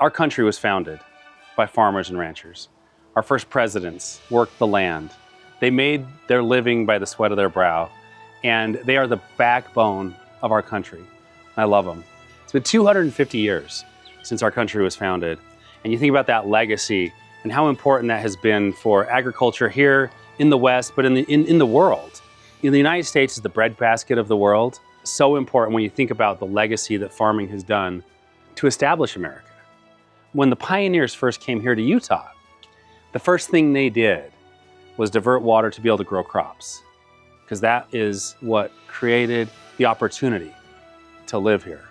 Our country was founded by farmers and ranchers. Our first presidents worked the land. They made their living by the sweat of their brow, and they are the backbone of our country. I love them. It's been 250 years since our country was founded, and you think about that legacy and how important that has been for agriculture here in the West, but in the world. The United States is the breadbasket of the world. So important when you think about the legacy that farming has done to establish America. When the pioneers first came here to Utah, the first thing they did was divert water to be able to grow crops, because that is what created the opportunity to live here.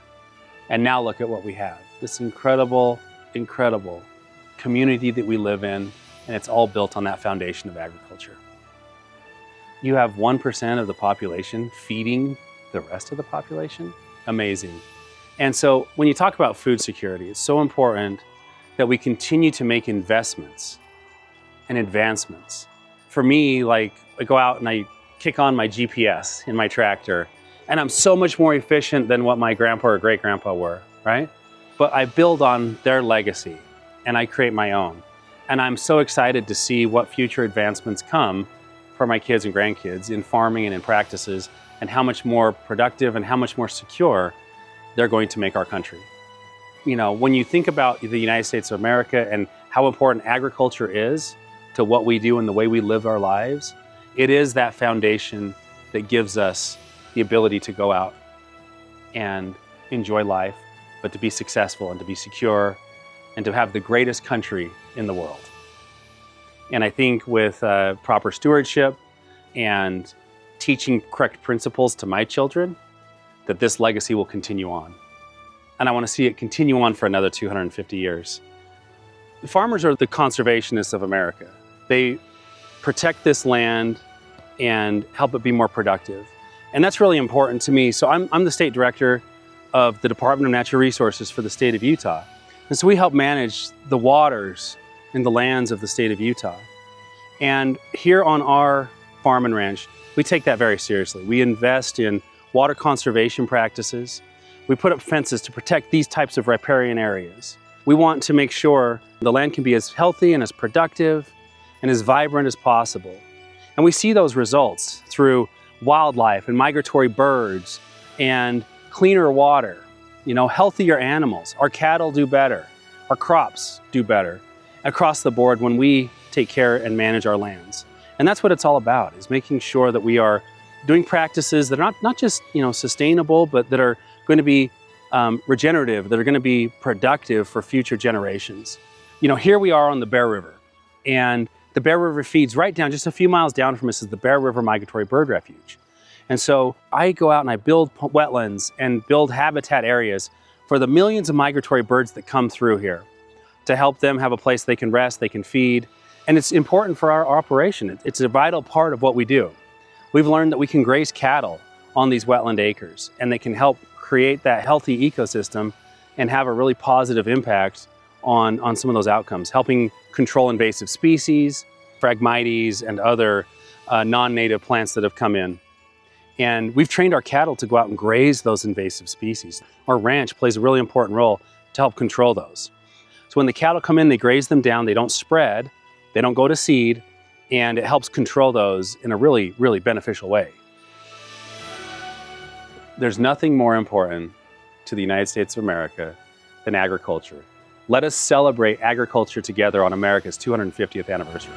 And now look at what we have, this incredible, incredible community that we live in, and it's all built on that foundation of agriculture. You have 1% of the population feeding the rest of the population. Amazing. And so when you talk about food security, it's so important that we continue to make investments and advancements. For me, like, I go out and I kick on my GPS in my tractor, and I'm so much more efficient than what my grandpa or great grandpa were, right? But I build on their legacy and I create my own. And I'm so excited to see what future advancements come for my kids and grandkids in farming and in practices, and how much more productive and how much more secure they're going to make our country. You know, when you think about the United States of America and how important agriculture is to what we do and the way we live our lives, it is that foundation that gives us the ability to go out and enjoy life, but to be successful and to be secure and to have the greatest country in the world. And I think with proper stewardship and teaching correct principles to my children, that this legacy will continue on. And I want to see it continue on for another 250 years. The farmers are the conservationists of America. They protect this land and help it be more productive. And that's really important to me. So I'm the state director of the Department of Natural Resources for the state of Utah. And so we help manage the waters and the lands of the state of Utah. And here on our farm and ranch, we take that very seriously. We invest in water conservation practices. We put up fences to protect these types of riparian areas. We want to make sure the land can be as healthy and as productive and as vibrant as possible. And we see those results through wildlife and migratory birds and cleaner water, you know, healthier animals. Our cattle do better. Our crops do better across the board when we take care and manage our lands. And that's what it's all about, is making sure that we are doing practices that are not just, you know, sustainable, but that are going to be regenerative, that are going to be productive for future generations. You know, here we are on the Bear River, and the Bear River feeds right down, just a few miles down from us is the Bear River Migratory Bird Refuge. And so I go out and I build wetlands and build habitat areas for the millions of migratory birds that come through here to help them have a place they can rest, they can feed. And it's important for our operation. It's a vital part of what we do. We've learned that we can graze cattle on these wetland acres, and they can help create that healthy ecosystem and have a really positive impact on some of those outcomes, helping control invasive species, Phragmites, and other non-native plants that have come in. And we've trained our cattle to go out and graze those invasive species. Our ranch plays a really important role to help control those. So when the cattle come in, they graze them down, they don't spread, they don't go to seed, and it helps control those in a really, really beneficial way. There's nothing more important to the United States of America than agriculture. Let us celebrate agriculture together on America's 250th anniversary.